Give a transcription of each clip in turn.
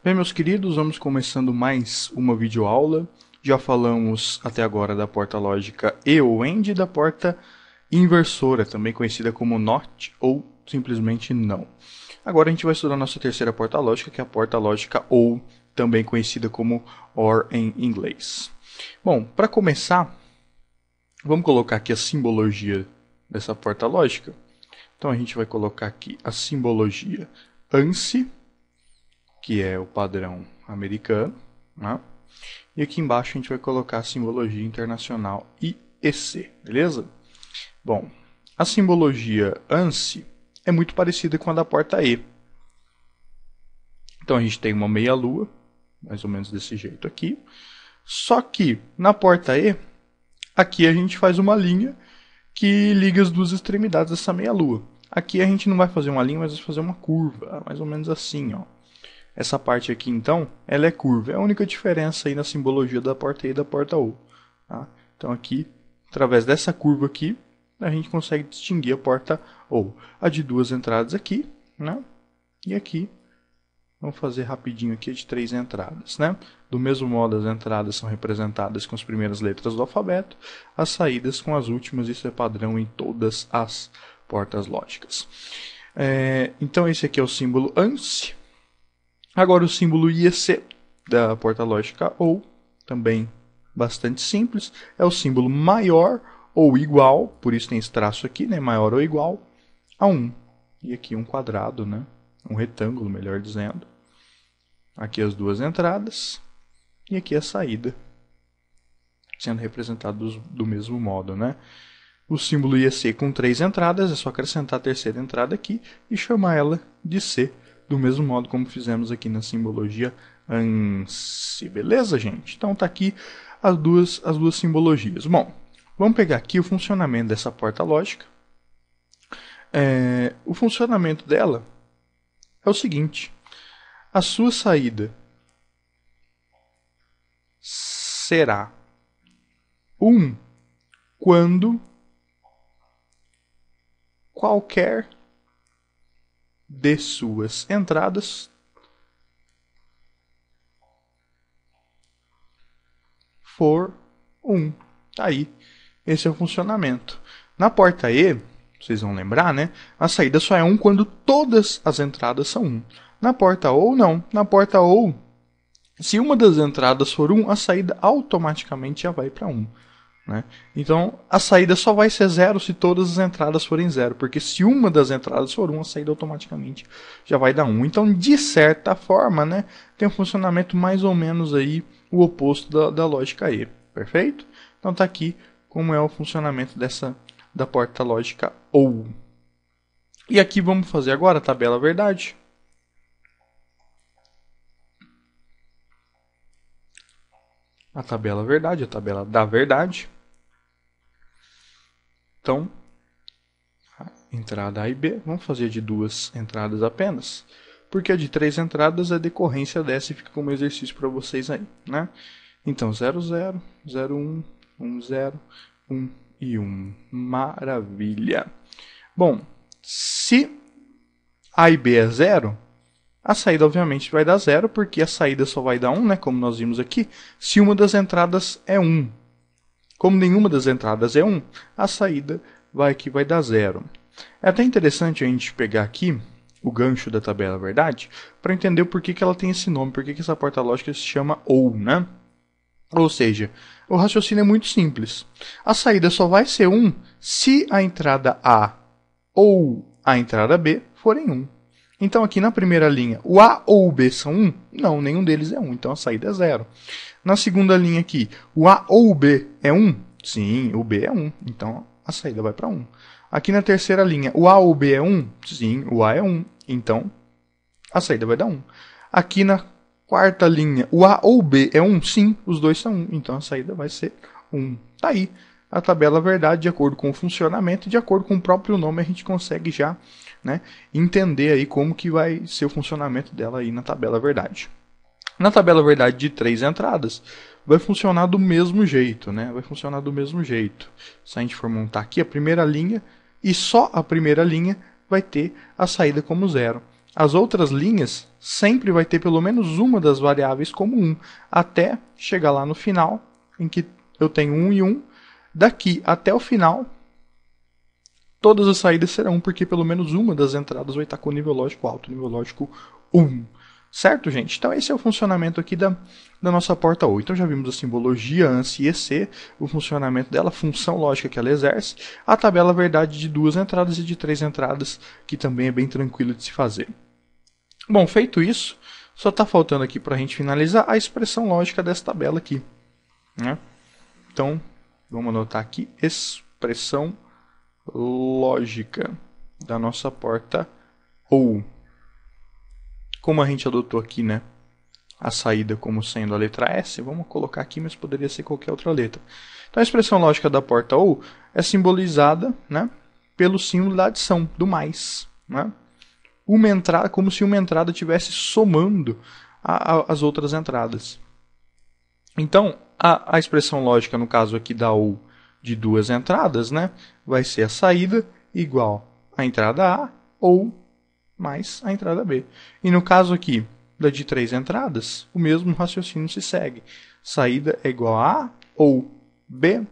Bem, meus queridos, vamos começando mais uma videoaula. Já falamos até agora da porta lógica e ou AND e da porta inversora, também conhecida como NOT ou simplesmente não. Agora a gente vai estudar a nossa terceira porta lógica, que é a porta lógica OR, também conhecida como OR em inglês. Bom, para começar, vamos colocar aqui a simbologia dessa porta lógica. Então a gente vai colocar aqui a simbologia ANSI, que é o padrão americano, né? E aqui embaixo a gente vai colocar a simbologia internacional IEC, beleza? Bom, a simbologia ANSI é muito parecida com a da porta E. Então a gente tem uma meia-lua, mais ou menos desse jeito aqui. Só que na porta E, aqui a gente faz uma linha que liga as duas extremidades dessa meia-lua. Aqui a gente não vai fazer uma linha, mas vai fazer uma curva, mais ou menos assim, ó. Essa parte aqui, então, ela é curva. É a única diferença aí na simbologia da porta E e da porta O. Tá? Então aqui, através dessa curva aqui, a gente consegue distinguir a porta O. A de duas entradas aqui, né? E aqui, vamos fazer rapidinho aqui, de 3 entradas, né? Do mesmo modo, as entradas são representadas com as primeiras letras do alfabeto, as saídas com as últimas. Isso é padrão em todas as portas lógicas. Então esse aqui é o símbolo ANSI. Agora o símbolo IEC da porta lógica OR, também bastante simples, é o símbolo maior ou igual, por isso tem esse traço aqui, né, maior ou igual a 1. E aqui um quadrado, né, um retângulo, melhor dizendo. Aqui as duas entradas e aqui a saída, sendo representados do mesmo modo, né. O símbolo IEC com 3 entradas, é só acrescentar a terceira entrada aqui e chamar ela de C, do mesmo modo como fizemos aqui na simbologia ANSI. Beleza, gente? Então tá aqui as duas simbologias. Bom, vamos pegar aqui o funcionamento dessa porta lógica. O funcionamento dela é o seguinte: a sua saída será 1 quando qualquer de suas entradas for 1. Tá aí. Esse é o funcionamento. Na porta E, vocês vão lembrar, né? A saída só é 1 quando todas as entradas são 1. Na porta OR, não. Na porta OR, se uma das entradas for 1, a saída automaticamente já vai para 1. Né? Então, a saída só vai ser 0 se todas as entradas forem 0, porque se uma das entradas for 1, a saída automaticamente já vai dar 1. Então, de certa forma, né, tem um funcionamento mais ou menos aí o oposto da lógica E, perfeito? Então, está aqui como é o funcionamento da porta lógica OR. E aqui vamos fazer agora a tabela verdade. A tabela verdade, a tabela da verdade. Então, entrada A e B, vamos fazer de 2 entradas apenas, porque a de 3 entradas é decorrência dessa e fica como exercício para vocês aí, né? Então, 0, 0, 0, 1, 1, 0, 1 e 1. Maravilha! Bom, se A e B é 0, a saída obviamente vai dar 0, porque a saída só vai dar 1, né? Como nós vimos aqui, se uma das entradas é 1. Como nenhuma das entradas é 1, a saída vai dar 0. É até interessante a gente pegar aqui o gancho da tabela verdade para entender por que ela tem esse nome, por que essa porta lógica se chama OR, né? Ou seja, o raciocínio é muito simples. A saída só vai ser 1 se a entrada A ou a entrada B forem 1. Então aqui na primeira linha, o A ou o B são 1? Não, nenhum deles é 1, então a saída é 0. Na segunda linha aqui, o A ou o B é 1? Sim, o B é 1, então a saída vai para 1. Aqui na terceira linha, o A ou o B é 1? Sim, o A é 1, então a saída vai dar 1. Aqui na quarta linha, o A ou o B é 1? Sim, os dois são 1, então a saída vai ser 1. Tá aí a tabela verdade, de acordo com o funcionamento, de acordo com o próprio nome, a gente consegue já, né, entender aí como que vai ser o funcionamento dela aí na tabela verdade. Na tabela verdade de 3 entradas, vai funcionar do mesmo jeito, né? Vai funcionar do mesmo jeito. Se a gente for montar aqui a primeira linha, e só a primeira linha vai ter a saída como 0. as outras linhas sempre vai ter pelo menos uma das variáveis como 1, até chegar lá no final, em que eu tenho 1 e 1. Daqui até o final, todas as saídas serão 1, porque pelo menos uma das entradas vai estar com nível lógico alto, nível lógico 1. Certo, gente? Então esse é o funcionamento aqui da nossa porta OU. Então já vimos a simbologia ANSI e EC, o funcionamento dela, a função lógica que ela exerce, a tabela verdade de 2 entradas e de 3 entradas, que também é bem tranquilo de se fazer. Bom, feito isso, só está faltando aqui para a gente finalizar a expressão lógica dessa tabela aqui, né? Então, vamos anotar aqui, expressão lógica da nossa porta OU. Como a gente adotou aqui, né, a saída como sendo a letra S, vamos colocar aqui, mas poderia ser qualquer outra letra. Então a expressão lógica da porta OU é simbolizada, né, pelo símbolo da adição, do mais, né? Uma entrada, como se uma entrada estivesse somando as outras entradas. Então, a expressão lógica, no caso aqui da OU de 2 entradas, né, vai ser a saída igual à entrada A ou mais a entrada B. E no caso aqui da de 3 entradas, o mesmo raciocínio se segue. Saída é igual a A ou B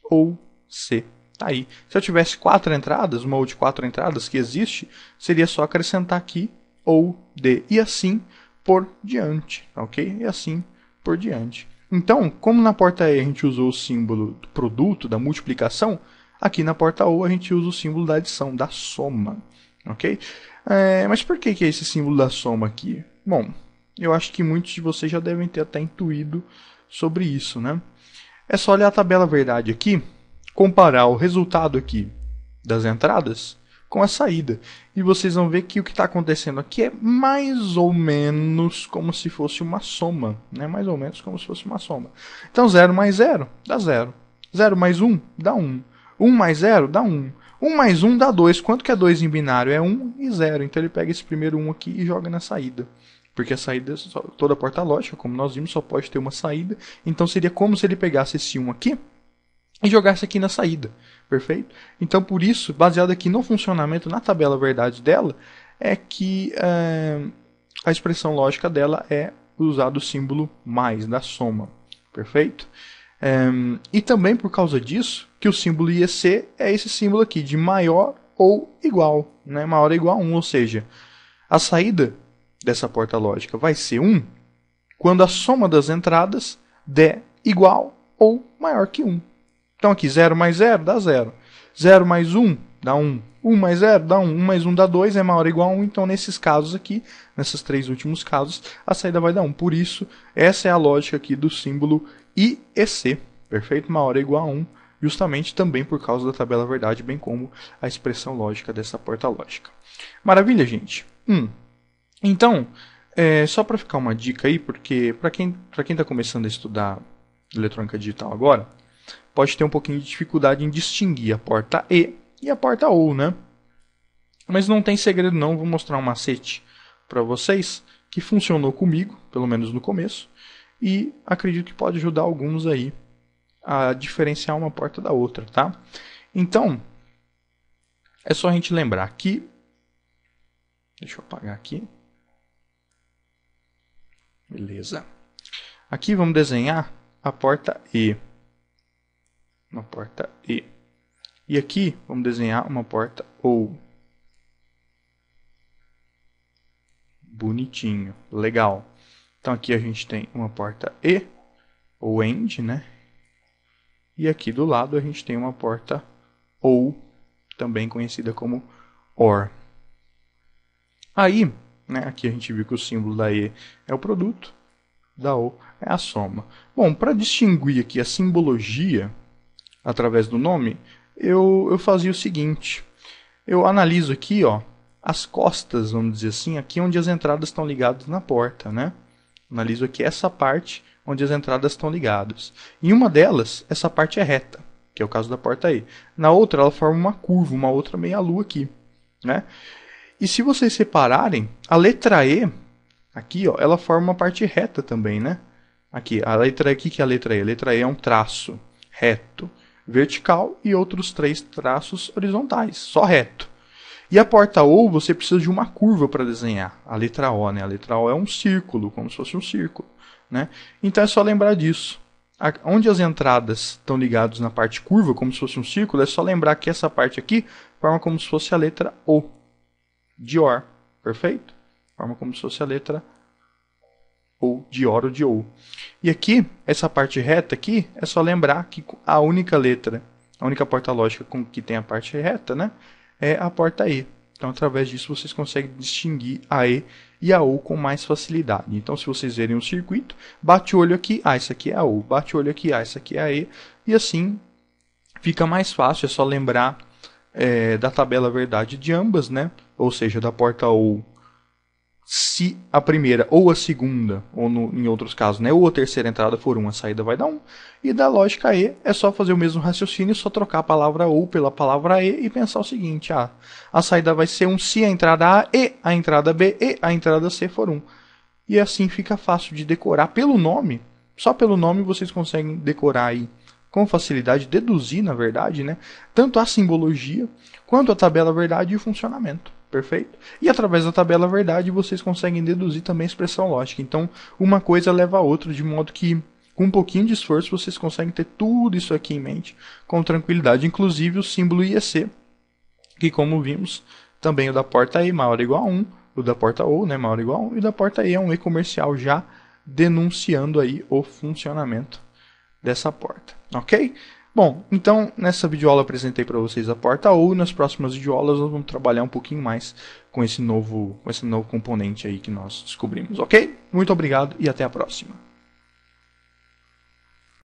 ou C. Tá aí. Se eu tivesse 4 entradas, uma ou de 4 entradas que existe, seria só acrescentar aqui ou D. E assim por diante. Ok? E assim por diante. Então, como na porta E a gente usou o símbolo do produto, da multiplicação, aqui na porta OU a gente usa o símbolo da adição, da soma. Ok? Mas por que é esse símbolo da soma aqui? Bom, eu acho que muitos de vocês já devem ter até intuído sobre isso, né? É só olhar a tabela verdade aqui, comparar o resultado aqui das entradas com a saída. E vocês vão ver que o que está acontecendo aqui é mais ou menos como se fosse uma soma, né? Mais ou menos como se fosse uma soma. Então 0 mais 0 dá 0. 0 mais 1 dá 1. 1 mais 0 dá 1. 1 mais 1 dá 2. Quanto que é 2 em binário? É 1 e 0. Então ele pega esse primeiro 1 aqui e joga na saída. Porque a saída, toda porta lógica, como nós vimos, só pode ter uma saída. Então seria como se ele pegasse esse 1 aqui e jogasse aqui na saída. Perfeito? Então por isso, baseado aqui no funcionamento, na tabela verdade dela, é que a expressão lógica dela é usar o símbolo mais, da soma. Perfeito? E também por causa disso, que o símbolo IEC é esse símbolo aqui, de maior ou igual, né? Maior ou igual a 1, ou seja, a saída dessa porta lógica vai ser 1 quando a soma das entradas der igual ou maior que 1. Então aqui 0 mais 0 dá 0, 0 mais 1 dá 1, 1 mais 0 dá 1, 1 mais 1 dá 2, é maior ou igual a 1, então nesses casos aqui, nesses 3 últimos casos, a saída vai dar 1. Por isso, essa é a lógica aqui do símbolo IEC, perfeito? Maior ou igual a 1, justamente também por causa da tabela verdade, bem como a expressão lógica dessa porta lógica. Maravilha, gente? Então, só para ficar uma dica aí, porque para quem está começando a estudar eletrônica digital agora, pode ter um pouquinho de dificuldade em distinguir a porta E e a porta OU, né? Mas não tem segredo não, vou mostrar um macete para vocês que funcionou comigo, pelo menos no começo, e acredito que pode ajudar alguns aí a diferenciar uma porta da outra, tá? Então, é só a gente lembrar que... Deixa eu apagar aqui. Beleza. Aqui vamos desenhar a porta E. Uma porta E. E aqui vamos desenhar uma porta OU. Bonitinho, legal. Então aqui a gente tem uma porta E, ou AND, né? E aqui do lado a gente tem uma porta OU, também conhecida como OR. Aí, né, aqui a gente viu que o símbolo da E é o produto, da O é a soma. Bom, para distinguir aqui a simbologia através do nome, eu fazia o seguinte. Eu analiso aqui, ó, as costas, vamos dizer assim, aqui onde as entradas estão ligadas na porta, né? Analiso aqui essa parte onde as entradas estão ligadas. Em uma delas, essa parte é reta, que é o caso da porta E. Na outra, ela forma uma curva, uma outra meia-lua aqui, né? E se vocês separarem, a letra E, aqui, ó, ela forma uma parte reta também, né? Aqui, a letra E, o que é a letra E? A letra E é um traço reto, vertical e outros 3 traços horizontais, só reto. E a porta OU, você precisa de uma curva para desenhar, a letra O, né? A letra O é um círculo, como se fosse um círculo, né? Então é só lembrar disso. Onde as entradas estão ligadas na parte curva, como se fosse um círculo, é só lembrar que essa parte aqui forma como se fosse a letra O, de OR, perfeito? Forma como se fosse a letra ou de OR ou de OU. E aqui, essa parte reta aqui, é só lembrar que a única letra, a única porta lógica com que tem a parte reta, né, é a porta E. Então, através disso, vocês conseguem distinguir a E e a OU com mais facilidade. Então, se vocês verem um circuito, bate o olho aqui, isso aqui é a OU. Bate o olho aqui, isso aqui é a E. E assim, fica mais fácil, é só lembrar da tabela verdade de ambas, né? Ou seja, da porta OU. Se a primeira ou a segunda, ou em outros casos, né, ou a terceira entrada for 1, a saída vai dar 1. E da lógica E é só fazer o mesmo raciocínio, só trocar a palavra OU pela palavra E e pensar o seguinte, a saída vai ser 1 se a entrada A e a entrada B e a entrada C for 1. E assim fica fácil de decorar pelo nome, só pelo nome vocês conseguem decorar aí com facilidade, deduzir na verdade, né, tanto a simbologia quanto a tabela verdade e o funcionamento. Perfeito? E através da tabela verdade vocês conseguem deduzir também a expressão lógica. Então, uma coisa leva a outra, de modo que, com um pouquinho de esforço, vocês conseguem ter tudo isso aqui em mente com tranquilidade. Inclusive o símbolo IEC, que como vimos, também o da porta E maior ou igual a 1, o da porta OU, né, maior ou igual a 1, e o da porta E é um E comercial já denunciando aí o funcionamento dessa porta. Ok? Bom, então nessa videoaula eu apresentei para vocês a porta OU e nas próximas videoaulas nós vamos trabalhar um pouquinho mais com esse novo componente aí que nós descobrimos, ok? Muito obrigado e até a próxima.